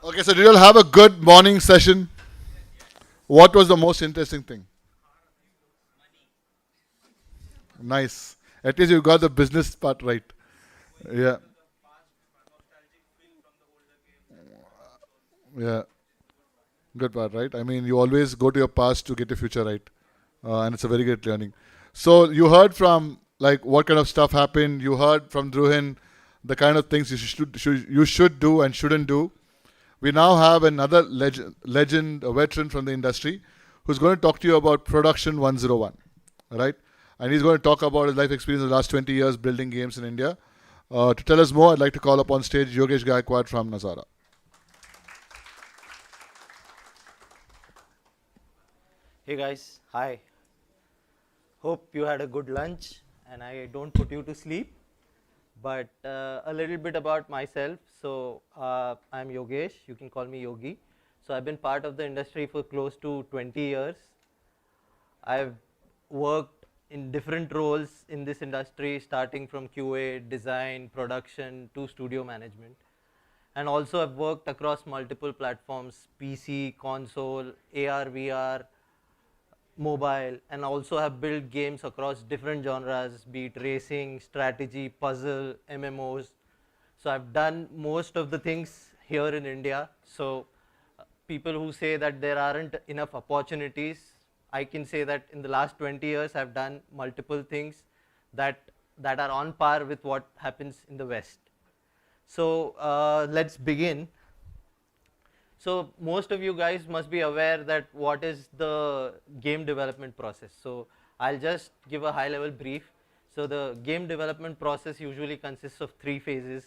Okay, so did you all have a good morning session? What was the most interesting thing? Nice. At least you got the business part right. Yeah, yeah. Good part, right? I mean, you always go to your past to get your future right. And it's a very great learning. So you heard from like what kind of stuff happened. You heard from Druhin the kind of things you should do and shouldn't do. We now have another legend, a veteran from the industry, who's going to talk to you about Production 101, right? And he's going to talk about his life experience in the last 20 years building games in India. To tell us more, I'd like to call up on stage Yogesh Gaikwad from Nazara. Hey guys, hi. Hope you had a good lunch and I don't put you to sleep. But a little bit about myself. So I'm Yogesh, you can call me Yogi. So I've been part of the industry for close to 20 years. I've worked in different roles in this industry, starting from QA, design, production to studio management. And also I've worked across multiple platforms, PC, console, AR, VR, mobile, and also have built games across different genres, be it racing, strategy, puzzle, MMOs. So I've done most of the things here in India. So people who say that there aren't enough opportunities, I can say that in the last 20 years I've done multiple things that that are on par with what happens in the West. So let's begin. So most of you guys must be aware that what is the game development process. So I'll just give a high level brief. So the game development process usually consists of three phases: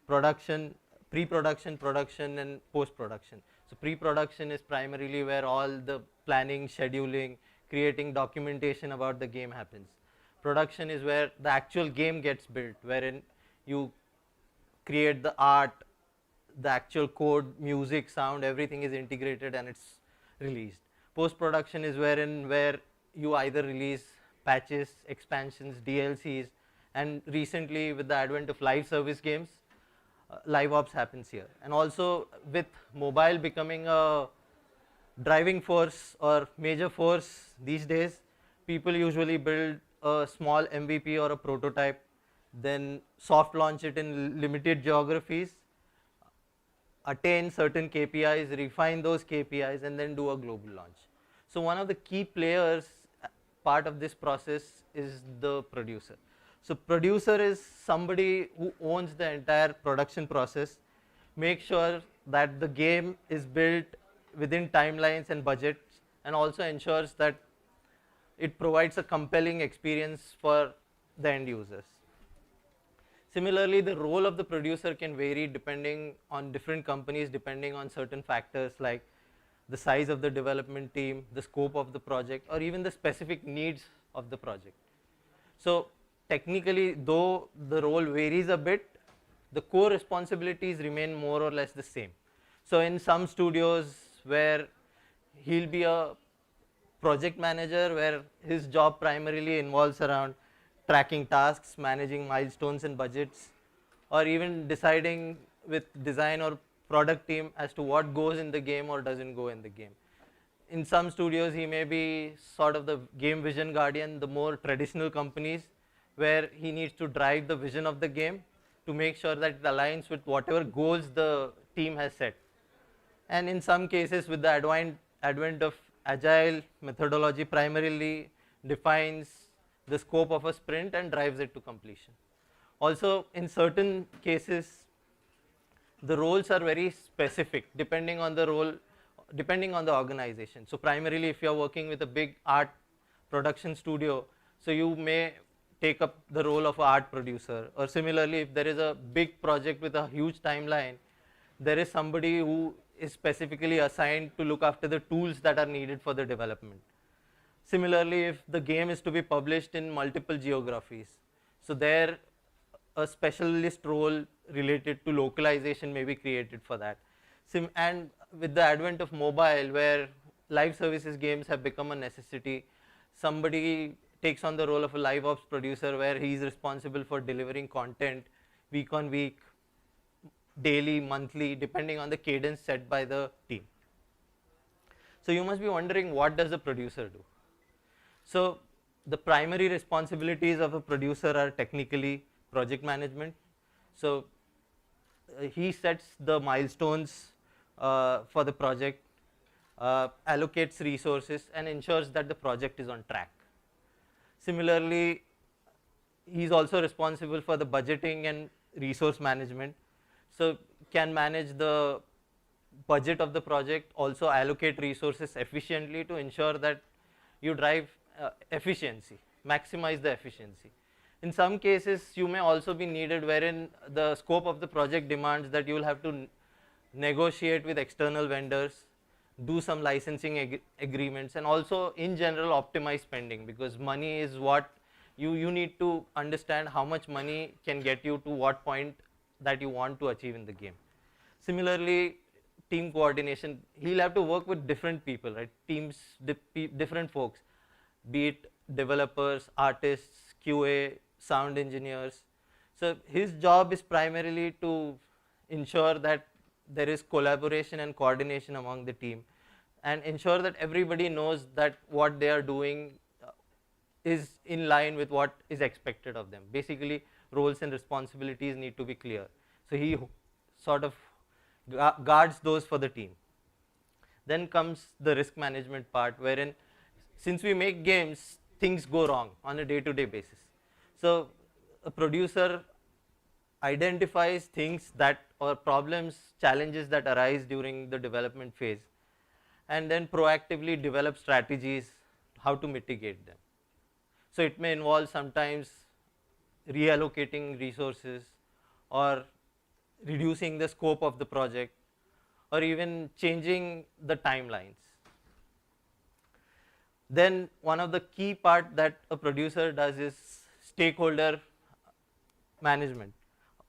production, pre-production, production, and post-production. So pre-production is primarily where all the planning, scheduling, creating documentation about the game happens. Production is where the actual game gets built, wherein you create the art, the actual code, music, sound, everything is integrated and it's released. Post production is where you either release patches, expansions, DLCs, and recently with the advent of live service games, live ops happens here. And also with mobile becoming a driving force or major force these days, people usually build a small MVP or a prototype, then soft launch it in limited geographies, attain certain KPIs, refine those KPIs, and then do a global launch. So one of the key players part of this process is the producer. So producer is somebody who owns the entire production process, make sure that the game is built within timelines and budgets, and also ensures that it provides a compelling experience for the end users. Similarly, the role of the producer can vary depending on different companies, depending on certain factors like the size of the development team, the scope of the project, or even the specific needs of the project. So technically, though the role varies a bit, the core responsibilities remain more or less the same. So in some studios where he'll be a project manager, where his job primarily involves around tracking tasks, managing milestones and budgets, or even deciding with design or product team as to what goes in the game or doesn't go in the game. In some studios, he may be sort of the game vision guardian, the more traditional companies, where he needs to drive the vision of the game to make sure that it aligns with whatever goals the team has set. And in some cases, with the advent of agile methodology, primarily defines the scope of a sprint and drives it to completion. Also, in certain cases, the roles are very specific depending on the role, depending on the organization. So primarily if you are working with a big art production studio, so you may take up the role of an art producer, or similarly if there is a big project with a huge timeline, there is somebody who is specifically assigned to look after the tools that are needed for the development. Similarly, if the game is to be published in multiple geographies, so there a specialist role related to localization may be created for that. And with the advent of mobile, where live services games have become a necessity, somebody takes on the role of a live ops producer, where he is responsible for delivering content week on week, daily, monthly, depending on the cadence set by the team. So you must be wondering, what does a producer do? So the primary responsibilities of a producer are technically project management. So he sets the milestones for the project, allocates resources, and ensures that the project is on track. Similarly, he is also responsible for the budgeting and resource management. So can manage the budget of the project, also allocate resources efficiently to ensure that you drive efficiency, maximize the efficiency. In some cases, you may also be needed wherein the scope of the project demands that you will have to negotiate with external vendors, do some licensing agreements, and also in general optimize spending, because money is what you need to understand how much money can get you to what point that you want to achieve in the game. Similarly, team coordination, he'll have to work with different people, right? Teams, different folks, be it developers, artists, QA, sound engineers. So his job is primarily to ensure that there is collaboration and coordination among the team, and ensure that everybody knows that what they are doing is in line with what is expected of them. Basically, roles and responsibilities need to be clear. So he sort of guards those for the team. Then comes the risk management part, wherein since we make games, things go wrong on a day-to-day basis. So a producer identifies things that, or problems, challenges that arise during the development phase, and then proactively develop strategies how to mitigate them. So it may involve sometimes reallocating resources, or reducing the scope of the project, or even changing the timelines. Then one of the key part that a producer does is stakeholder management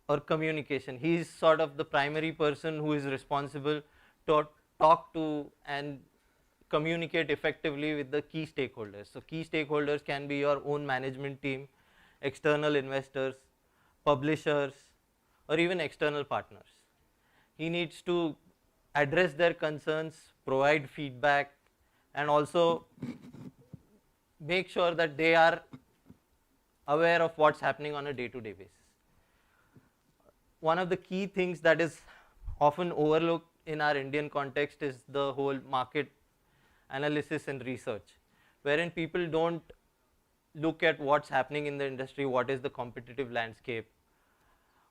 or communication. He is sort of the primary person who is responsible to talk to and communicate effectively with the key stakeholders. So key stakeholders can be your own management team, external investors, publishers, or even external partners. He needs to address their concerns, provide feedback, and also make sure that they are aware of what's happening on a day-to-day basis. One of the key things that is often overlooked in our Indian context is the whole market analysis and research, wherein people don't look at what's happening in the industry, what is the competitive landscape,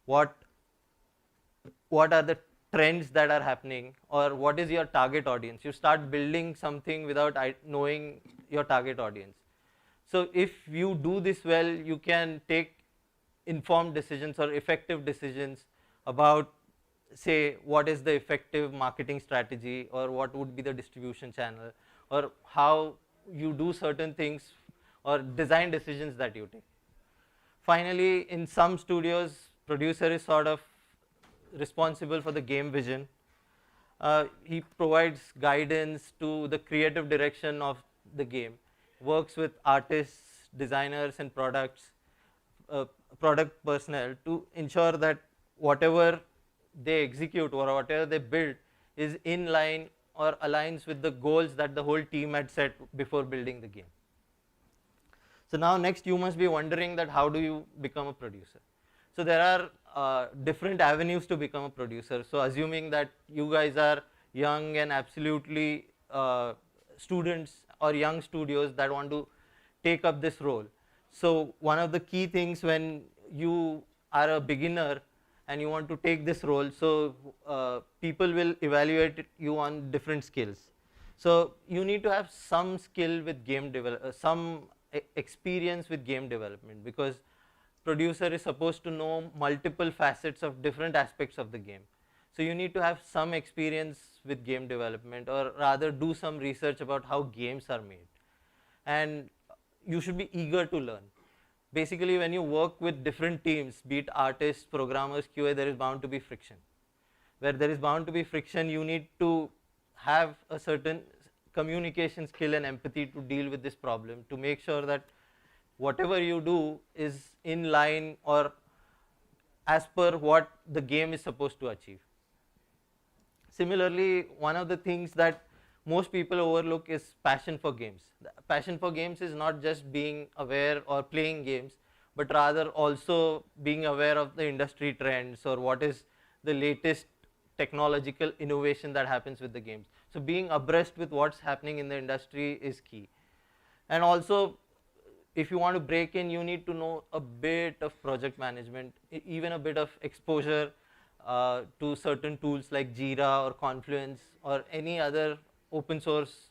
what are the trends that are happening, or what is your target audience. You start building something without knowing your target audience. So if you do this well, you can take informed decisions or effective decisions about, say, what is the effective marketing strategy, or what would be the distribution channel, or how you do certain things, or design decisions that you take. Finally, in some studios, producer is sort of responsible for the game vision. He provides guidance to the creative direction of the game, works with artists, designers, and product personnel to ensure that whatever they execute or whatever they build is in line or aligns with the goals that the whole team had set before building the game. So now next you must be wondering that how do you become a producer? So there are different avenues to become a producer. So assuming that you guys are young and absolutely students or young studios that want to take up this role. So one of the key things when you are a beginner and you want to take this role, so people will evaluate you on different skills. So you need to have some skill with game development, some experience with game development, because producer is supposed to know multiple facets of different aspects of the game. So you need to have some experience with game development, or rather do some research about how games are made, and you should be eager to learn. Basically, when you work with different teams, be it artists, programmers, QA, there is bound to be friction. Where there is bound to be friction, you need to have a certain communication skill and empathy to deal with this problem, to make sure that whatever you do is in line or as per what the game is supposed to achieve. Similarly, one of the things that most people overlook is passion for games. The passion for games is not just being aware or playing games, but rather also being aware of the industry trends or what is the latest technological innovation that happens with the games. So being abreast with what's happening in the industry is key. And also, if you want to break in, you need to know a bit of project management, even a bit of exposure to certain tools like Jira or Confluence or any other open source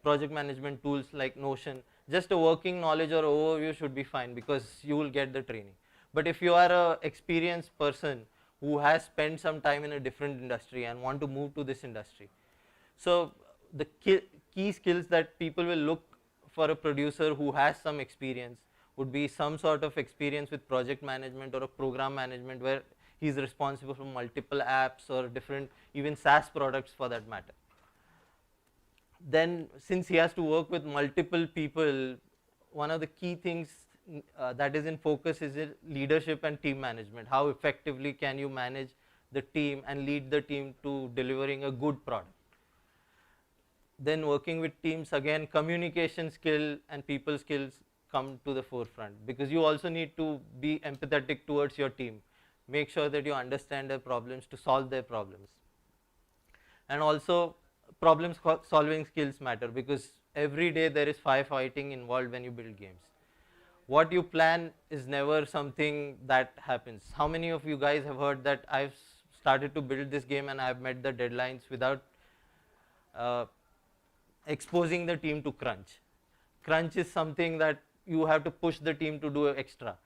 project management tools like Notion. Just a working knowledge or overview should be fine because you will get the training. But if you are an experienced person who has spent some time in a different industry and want to move to this industry, so the key skills that people will look for a producer who has some experience would be some sort of experience with project management or a program management where he's responsible for multiple apps or different even SaaS products for that matter. Then since he has to work with multiple people, one of the key things that is in focus is leadership and team management. How effectively can you manage the team and lead the team to delivering a good product? Then working with teams, again, communication skill and people skills come to the forefront because you also need to be empathetic towards your team. Make sure that you understand their problems to solve their problems. And also problem solving skills matter because every day there is firefighting involved when you build games. What you plan is never something that happens. How many of you guys have heard that I've started to build this game and I've met the deadlines without exposing the team to crunch? Crunch is something that you have to push the team to do extra.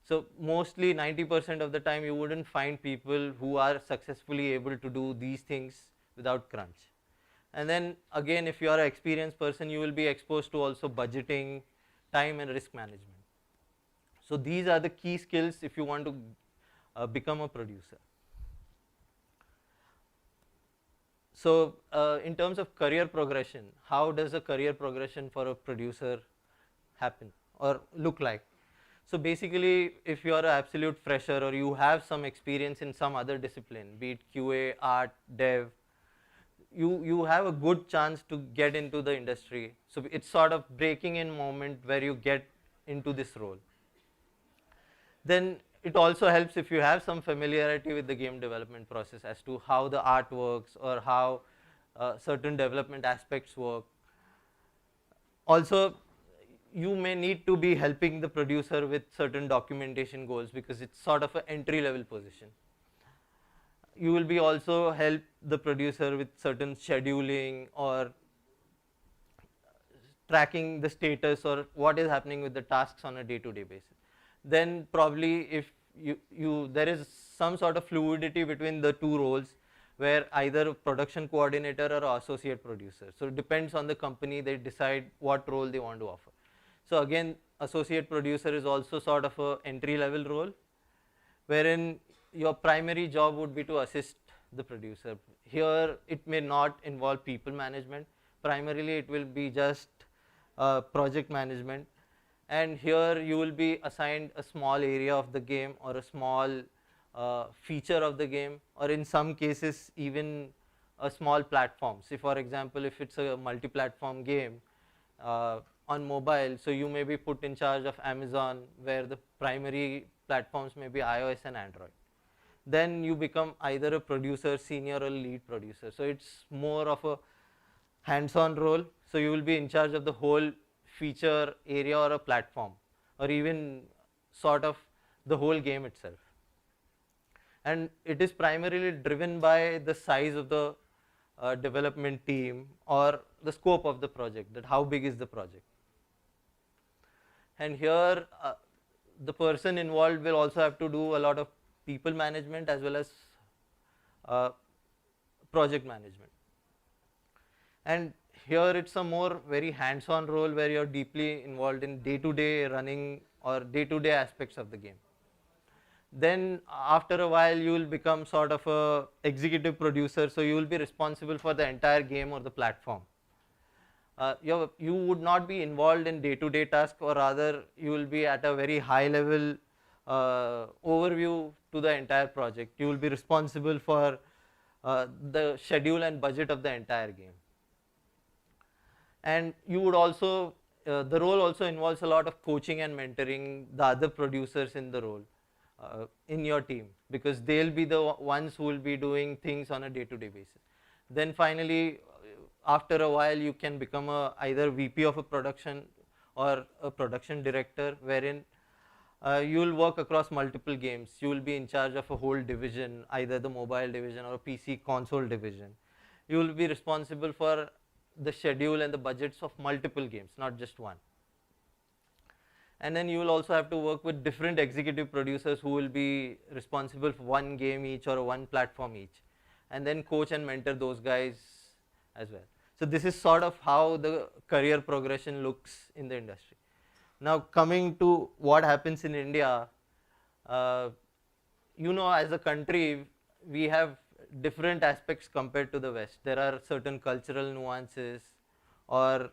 So mostly 90% of the time you wouldn't find people who are successfully able to do these things without crunch. And then again, if you are an experienced person, you will be exposed to also budgeting, time and risk management. So these are the key skills if you want to become a producer. So in terms of career progression, how does a career progression for a producer happen or look like? So basically, if you are an absolute fresher or you have some experience in some other discipline, be it QA, art, dev, you have a good chance to get into the industry. So it's sort of breaking in moment where you get into this role. Then it also helps if you have some familiarity with the game development process as to how the art works or how certain development aspects work. Also, you may need to be helping the producer with certain documentation goals because it's sort of an entry level position. You will be also help the producer with certain scheduling or tracking the status or what is happening with the tasks on a day-to-day basis. Then probably if there is some sort of fluidity between the two roles where either production coordinator or associate producer. So it depends on the company, they decide what role they want to offer. So again, associate producer is also sort of a entry level role wherein your primary job would be to assist the producer. Here it may not involve people management, primarily it will be just project management, and here you will be assigned a small area of the game or a small feature of the game, or in some cases even a small platform. Say for example, if it's a multi-platform game on mobile, so you may be put in charge of Amazon where the primary platforms may be iOS and Android. Then you become either a producer, senior or lead producer. So it's more of a hands-on role. So you will be in charge of the whole feature area or a platform, or even sort of the whole game itself. And it is primarily driven by the size of the development team or the scope of the project, that how big is the project. And here the person involved will also have to do a lot of people management as well as project management. And here it's a more very hands-on role where you're deeply involved in day-to-day running or day-to-day aspects of the game. Then after a while you will become sort of a executive producer, so you will be responsible for the entire game or the platform. You would not be involved in day-to-day tasks, or rather you will be at a very high level overview to the entire project. You will be responsible for the schedule and budget of the entire game. And you would also, the role also involves a lot of coaching and mentoring the other producers in the role, in your team, because they'll be the ones who will be doing things on a day-to-day basis. Then finally, after a while, you can become either VP of a production or a production director, wherein you will work across multiple games. You will be in charge of a whole division, either the mobile division or PC console division. You will be responsible for the schedule and the budgets of multiple games, not just one. And then you will also have to work with different executive producers who will be responsible for one game each or one platform each, and then coach and mentor those guys as well. So this is sort of how the career progression looks in the industry. Now coming to what happens in India, uh, as a country, we have different aspects compared to the West. There are certain cultural nuances, or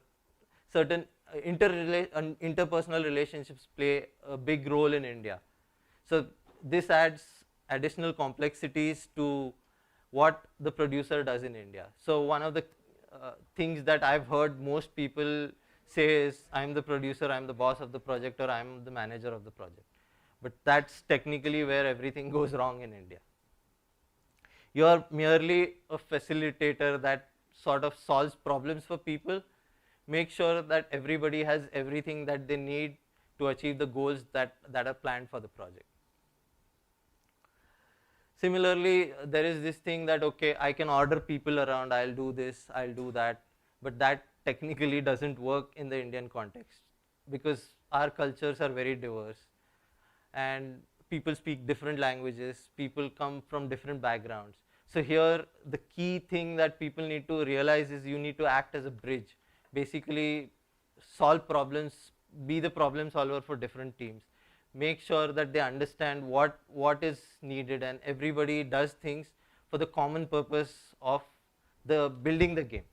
certain interpersonal relationships play a big role in India. So this adds additional complexities to what the producer does in India. So one of the things that I've heard most people say is, I'm the producer, I'm the boss of the project, or I'm the manager of the project. But that's technically where everything goes wrong in India. You are merely a facilitator that sort of solves problems for people. Make sure that everybody has everything that they need to achieve the goals that are planned for the project. Similarly, there is this thing that, okay, I can order people around, I'll do this, I'll do that, but that technically doesn't work in the Indian context, because our cultures are very diverse and people speak different languages, people come from different backgrounds. So here the key thing that people need to realize is you need to act as a bridge, basically solve problems, be the problem solver for different teams. Make sure that they understand what is needed, and everybody does things for the common purpose of the building the game.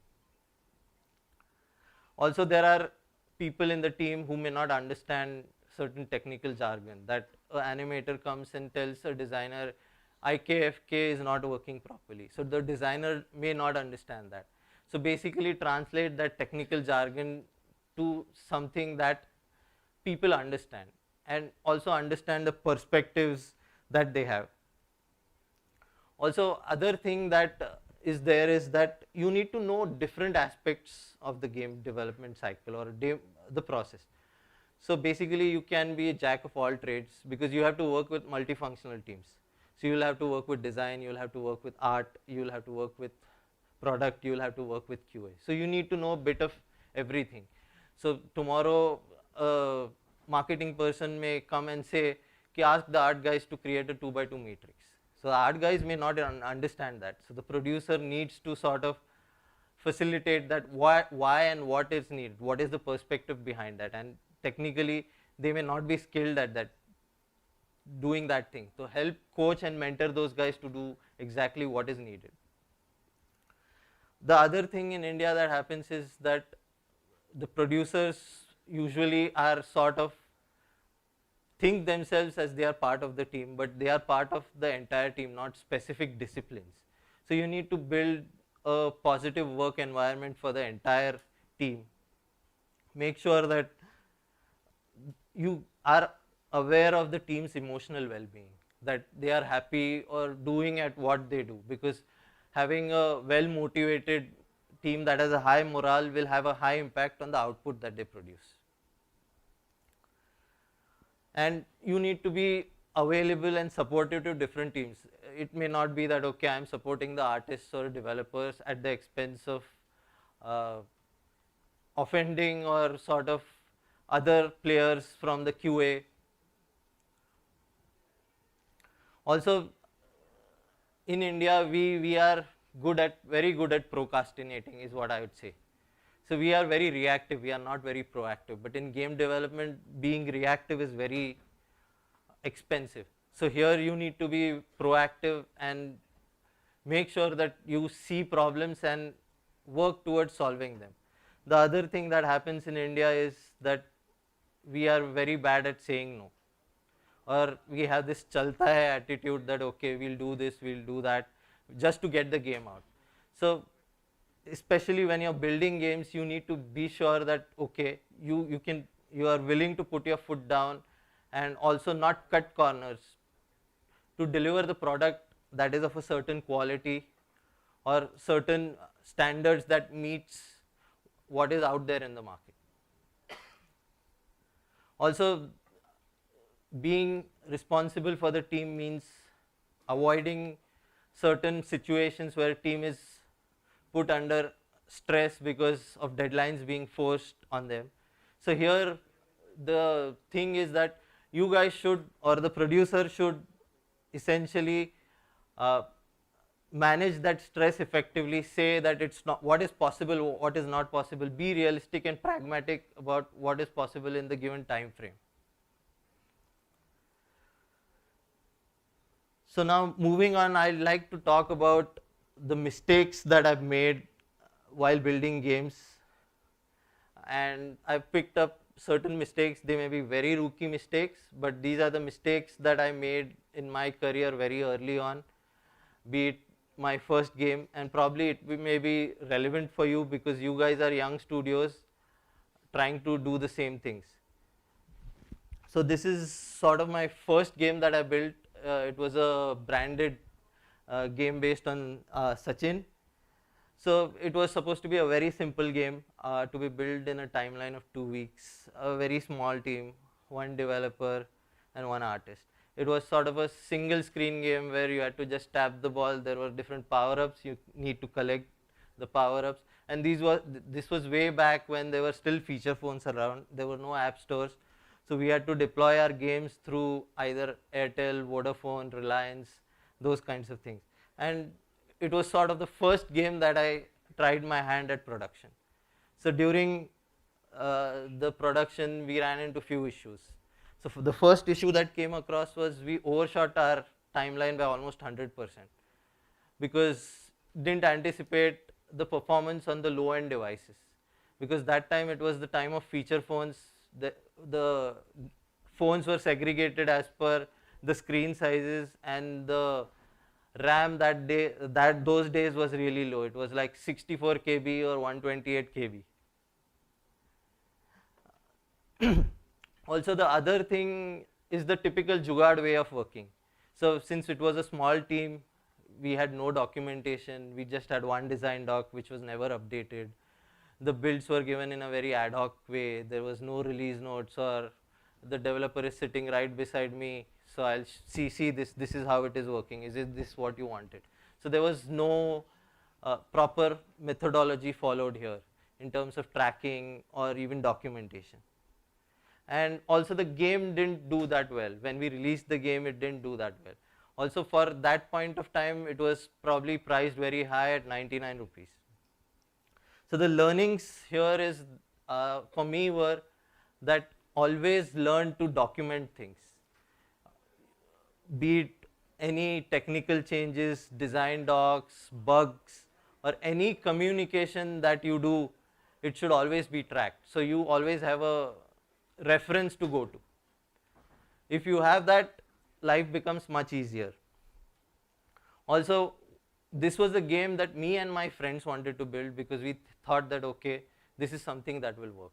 Also, there are people in the team who may not understand certain technical jargon, that an animator comes and tells a designer IKFK is not working properly. So the designer may not understand that. So basically translate that technical jargon to something that people understand, and also understand the perspectives that they have. Also, other thing that is there is that you need to know different aspects of the game development cycle, or the process. So basically you can be a jack of all trades, because you have to work with multifunctional teams. So you will have to work with design, you will have to work with art, you will have to work with product, you will have to work with QA. So you need to know a bit of everything. So tomorrow a marketing person may come and say, ask the art guys to create a 2x2 matrix. So the art guys may not understand that. So the producer needs to sort of facilitate that why and what is needed, what is the perspective behind that, and technically they may not be skilled at that, doing that thing. So help coach and mentor those guys to do exactly what is needed. The other thing in India that happens is that the producers usually are sort of think themselves as they are part of the team, but they are part of the entire team, not specific disciplines. So you need to build a positive work environment for the entire team. Make sure that you are aware of the team's emotional well-being, that they are happy or doing at what they do, because having a well-motivated team that has a high morale will have a high impact on the output that they produce. And you need to be available and supportive to different teams. It may not be that, okay, I'm supporting the artists or developers at the expense of offending or sort of other players from the QA. Also, in India, we are very good at procrastinating, is what I would say. So we are very reactive, we are not very proactive. But in game development, being reactive is very expensive. So here you need to be proactive and make sure that you see problems and work towards solving them. The other thing that happens in India is that we are very bad at saying no, or we have this chalta hai attitude that okay, we'll do this, we'll do that, just to get the game out. So especially when you're building games, you need to be sure that okay, you are willing to put your foot down and also not cut corners to deliver the product that is of a certain quality or certain standards that meets what is out there in the market. Also, being responsible for the team means avoiding certain situations where a team is put under stress because of deadlines being forced on them. So here the thing is that you guys should, or the producer should, essentially uh, manage that stress effectively, say that it's not what is possible, what is not possible, be realistic and pragmatic about what is possible in the given time frame. So now moving on, I'd like to talk about the mistakes that I've made while building games, and I've picked up certain mistakes. They may be very rookie mistakes, but these are the mistakes that I made in my career very early on, be it my first game, and probably it may be relevant for you because you guys are young studios trying to do the same things. So this is sort of my first game that I built. It was a branded game based on Sachin. So it was supposed to be a very simple game to be built in a timeline of 2 weeks. A very small team, one developer and one artist. It was sort of a single screen game where you had to just tap the ball. There were different power-ups. You need to collect the power-ups. And this was way back when there were still feature phones around. There were no app stores. So we had to deploy our games through either Airtel, Vodafone, Reliance, those kinds of things. And it was sort of the first game that I tried my hand at production. So during the production, we ran into few issues. So for the first issue that came across was we overshot our timeline by almost 100% because didn't anticipate the performance on the low end devices, because that time it was the time of feature phones. The phones were segregated as per the screen sizes, and the RAM those days was really low. It was like 64 KB or 128 KB. Also, the other thing is the typical Jugaad way of working. So since it was a small team, we had no documentation. We just had one design doc which was never updated. The builds were given in a very ad hoc way. There was no release notes, or the developer is sitting right beside me, so I'll see this is how it is working. Is this what you wanted? So there was no proper methodology followed here in terms of tracking or even documentation. And also the game didn't do that well. When we released the game, it didn't do that well. Also for that point of time, it was probably priced very high at 99 rupees. So the learnings here is for me were that always learn to document things, be it any technical changes, design docs, bugs, or any communication that you do, it should always be tracked. So you always have a reference to go to. If you have that, life becomes much easier. Also, this was a game that me and my friends wanted to build because we thought that okay, this is something that will work.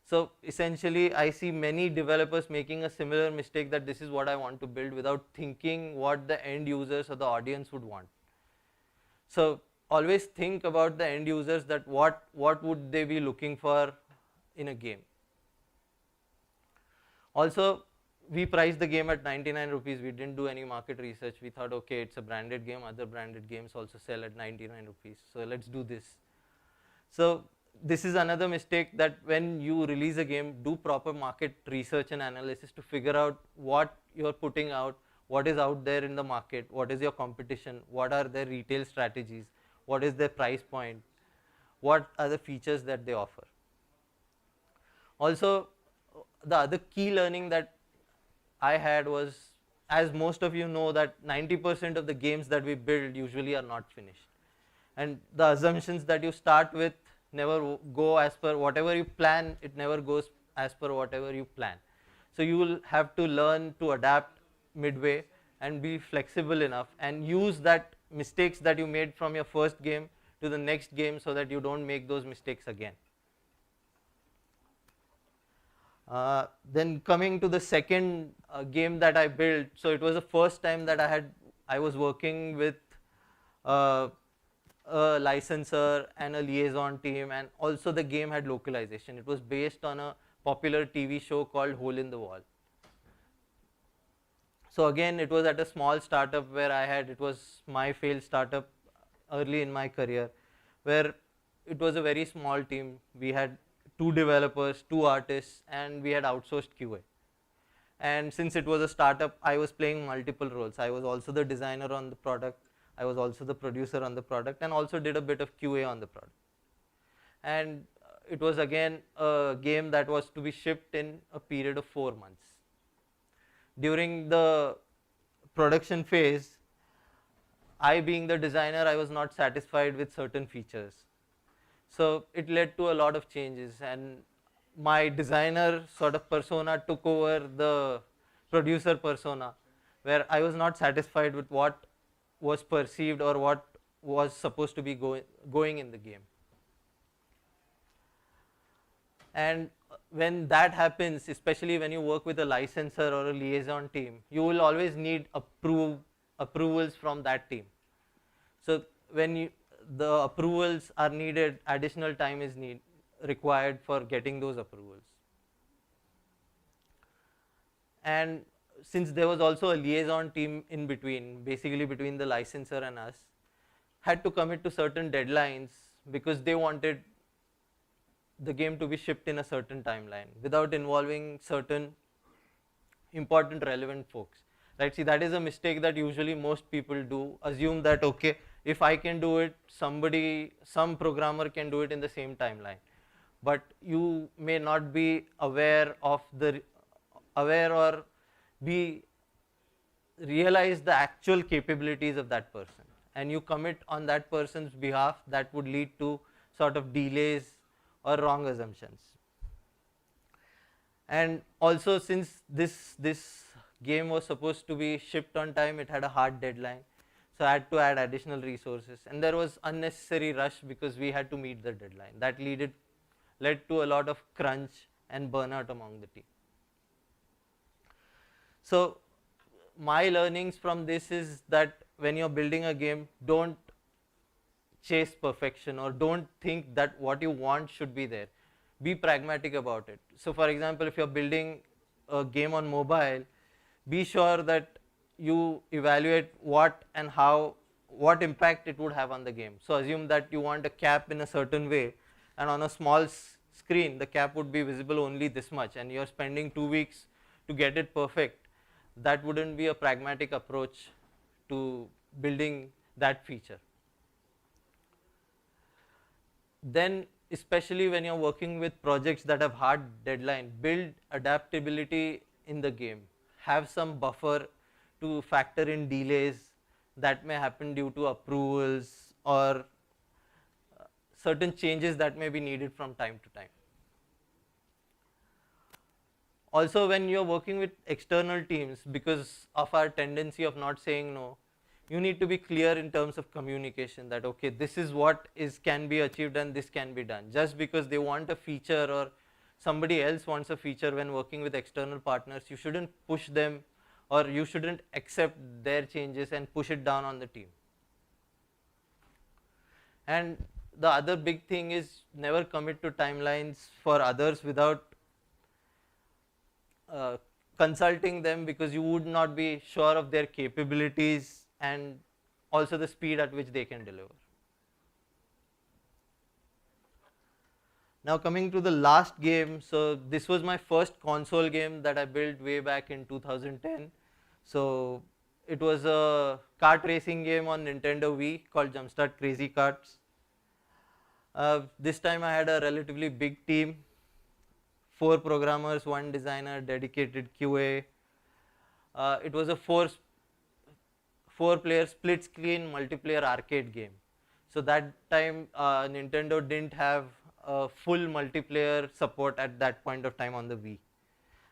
So essentially I see many developers making a similar mistake, that this is what I want to build, without thinking what the end users or the audience would want. So always think about the end users, that what would they be looking for in a game. Also, we priced the game at 99 rupees. We didn't do any market research. We thought okay, it's a branded game, other branded games also sell at 99 rupees, so let's do this. So this is another mistake, that when you release a game, do proper market research and analysis to figure out what you're putting out, what is out there in the market, what is your competition, what are their retail strategies, what is their price point, what are the features that they offer. Also, the other key learning that I had was, as most of you know, that 90% of the games that we build usually are not finished, and the assumptions that you start with never go as per whatever you plan. It never goes as per whatever you plan. So you will have to learn to adapt midway and be flexible enough and use that mistakes that you made from your first game to the next game so that you don't make those mistakes again. Then coming to the second game that I built, so it was the first time that I was working with uh, a licensor and a liaison team, and also the game had localization. It was based on a popular TV show called Hole in the Wall. So again, it was at a small startup where it was my failed startup early in my career, where it was a very small team. We had 2 developers, 2 artists, and we had outsourced QA. And since it was a startup, I was playing multiple roles. I was also the designer on the product, I was also the producer on the product, and also did a bit of QA on the product. And it was again a game that was to be shipped in a period of 4 months. During the production phase, I being the designer, I was not satisfied with certain features. So it led to a lot of changes, and my designer sort of persona took over the producer persona, where I was not satisfied with what was perceived or what was supposed to be going in the game. And when that happens, especially when you work with a licensor or a liaison team, you will always need approvals from that team. So when the approvals are needed, additional time is required for getting those approvals. And since there was also a liaison team in between, basically between the licensor and us, had to commit to certain deadlines because they wanted the game to be shipped in a certain timeline without involving certain important relevant folks. Right? See, that is a mistake that usually most people do. Assume that, okay, if I can do it, some programmer can do it in the same timeline. But you may not be aware or be realize the actual capabilities of that person, and you commit on that person's behalf, that would lead to sort of delays or wrong assumptions. And also, since this game was supposed to be shipped on time, it had a hard deadline, so I had to add additional resources, and there was unnecessary rush because we had to meet the deadline. That led to a lot of crunch and burnout among the team. So my learnings from this is that when you're building a game, don't chase perfection or don't think that what you want should be there. Be pragmatic about it. So for example, if you're building a game on mobile, be sure that you evaluate what impact it would have on the game. So assume that you want a cap in a certain way, and on a small screen the cap would be visible only this much, and you're spending 2 weeks to get it perfect. That wouldn't be a pragmatic approach to building that feature. Then, especially when you're working with projects that have hard deadline, build adaptability in the game. Have some buffer to factor in delays that may happen due to approvals or certain changes that may be needed from time to time. Also, when you're working with external teams, because of our tendency of not saying no, you need to be clear in terms of communication that, okay, this is what can be achieved and this can be done. Just because they want a feature or somebody else wants a feature when working with external partners, you shouldn't push them or you shouldn't accept their changes and push it down on the team. And the other big thing is never commit to timelines for others without consulting them, because you would not be sure of their capabilities and also the speed at which they can deliver. Now coming to the last game, so this was my first console game that I built way back in 2010. So it was a kart racing game on Nintendo Wii called Jumpstart Crazy Karts. This time I had a relatively big team, 4 programmers, 1 designer, dedicated QA. It was a 4-player split screen multiplayer arcade game. So that time Nintendo didn't have full multiplayer support at that point of time on the Wii.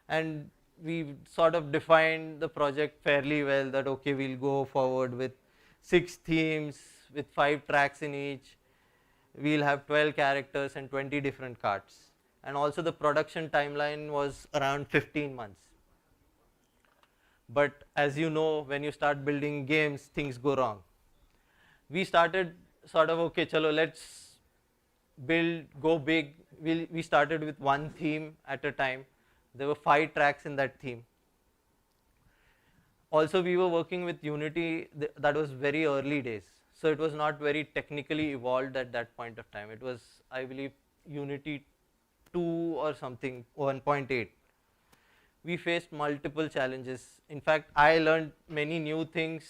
And we sort of defined the project fairly well, that okay, we'll go forward with 6 themes with 5 tracks in each. We'll have 12 characters and 20 different cards. And also the production timeline was around 15 months. But as you know, when you start building games, things go wrong. We started sort of, okay, chalo, let's build, go big. We started with one theme at a time. There were 5 tracks in that theme. Also, we were working with Unity, that was very early days. So it was not very technically evolved at that point of time. It was, I believe, Unity 2 or something, 1.8. We faced multiple challenges. In fact, I learned many new things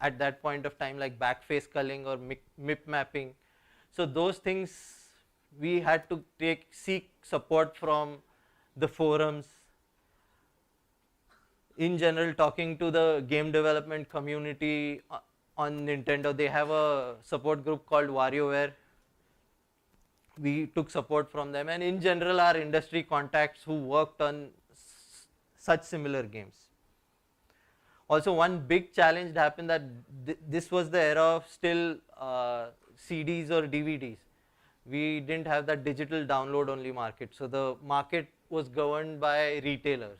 at that point of time, like backface culling or MIP mapping. So those things we had to seek support from the forums. In general, talking to the game development community on Nintendo, they have a support group called WarioWare. We took support from them, and in general, our industry contacts who worked on such similar games. Also, one big challenge happened that this was the era of still CDs or DVDs. We didn't have that digital download only market. So the market was governed by retailers,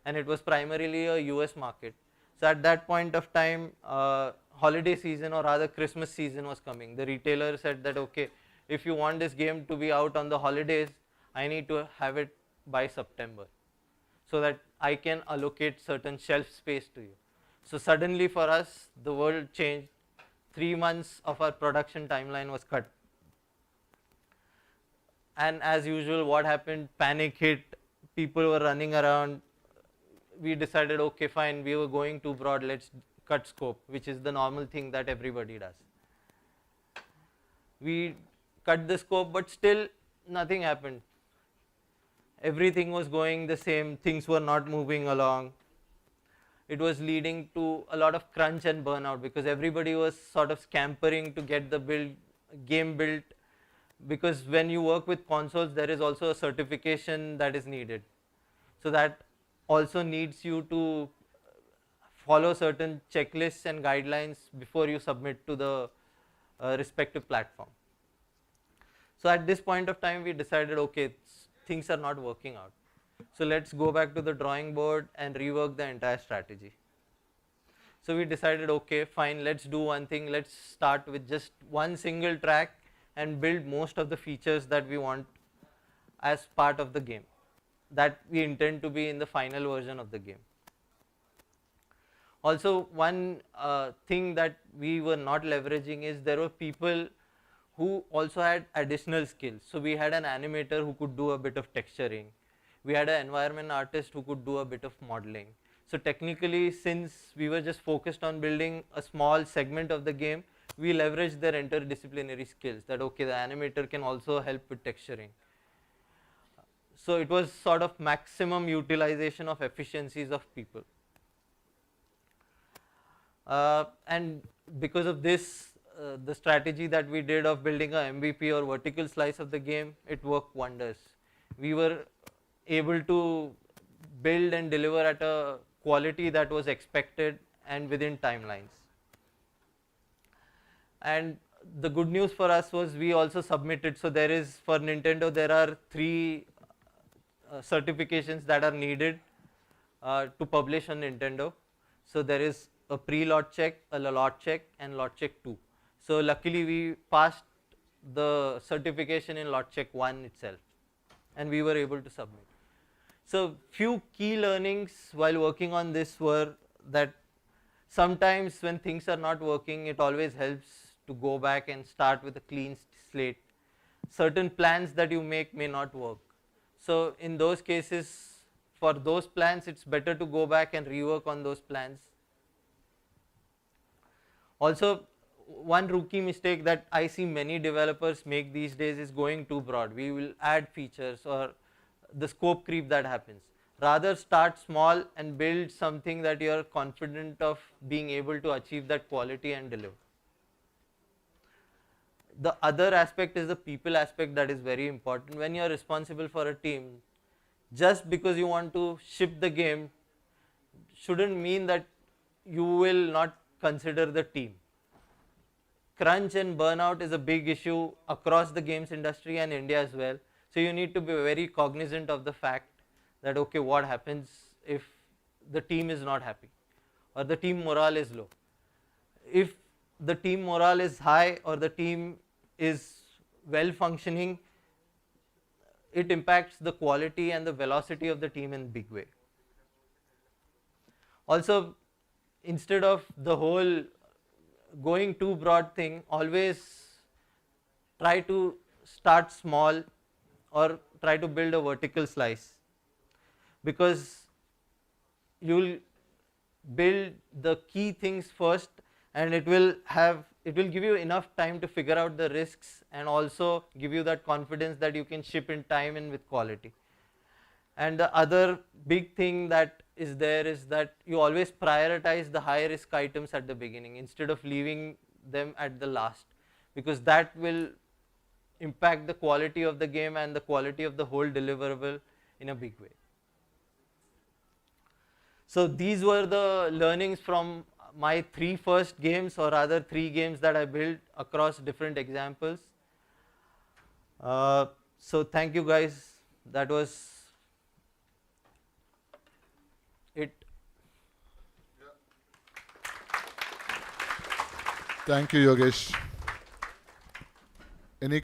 and it was primarily a US market. So at that point of time, holiday season, or rather Christmas season, was coming. The retailer said that, okay, if you want this game to be out on the holidays, I need to have it by September, so that I can allocate certain shelf space to you. So suddenly for us, the world changed. 3 months of our production timeline was cut. And as usual, what happened? Panic hit, people were running around. We decided, okay, fine, we were going too broad, let's cut scope, which is the normal thing that everybody does. We cut the scope, but still nothing happened. Everything was going the same, things were not moving along. It was leading to a lot of crunch and burnout, because everybody was sort of scampering to get the game built, because when you work with consoles, there is also a certification that is needed. So that also needs you to follow certain checklists and guidelines before you submit to the respective platform. So at this point of time, we decided, okay, things are not working out. So let's go back to the drawing board and rework the entire strategy. So we decided, okay, fine, let's do one thing. Let's start with just one single track and build most of the features that we want as part of the game, that we intend to be in the final version of the game. Also, one thing that we were not leveraging is there were people who also had additional skills. So we had an animator who could do a bit of texturing. We had an environment artist who could do a bit of modeling. So technically, since we were just focused on building a small segment of the game, we leveraged their interdisciplinary skills, that okay, the animator can also help with texturing. So it was sort of maximum utilization of efficiencies of people. And because of this, the strategy that we did of building a MVP or vertical slice of the game, it worked wonders. We were able to build and deliver at a quality that was expected and within timelines. And the good news for us was we also submitted. So there is, for Nintendo, there are 3 certifications that are needed to publish on Nintendo. So there is a pre-lot check, a lot check, and lot check 2. So luckily we passed the certification in lot check 1 itself, and we were able to submit. So few key learnings while working on this were that sometimes when things are not working, it always helps to go back and start with a clean slate. Certain plans that you make may not work. So in those cases, for those plans, it's better to go back and rework on those plans. Also, one rookie mistake that I see many developers make these days is going too broad. We will add features, or the scope creep that happens. Rather start small and build something that you are confident of being able to achieve that quality and deliver. The other aspect is the people aspect, that is very important. When you are responsible for a team, just because you want to ship the game shouldn't mean that you will not consider the team. Crunch and burnout is a big issue across the games industry and India as well. So you need to be very cognizant of the fact that, okay, what happens if the team is not happy or the team morale is low. If the team morale is high or the team is well functioning, it impacts the quality and the velocity of the team in a big way. Also, instead of the whole going too broad thing, always try to start small or try to build a vertical slice, because you'll build the key things first, and it will give you enough time to figure out the risks and also give you that confidence that you can ship in time and with quality. And the other big thing that is there is that you always prioritize the high risk items at the beginning instead of leaving them at the last, because that will impact the quality of the game and the quality of the whole deliverable in a big way. So these were the learnings from my 3 first games, or rather 3 games that I built across different examples. So thank you guys. That was it. Thank you, Yogesh.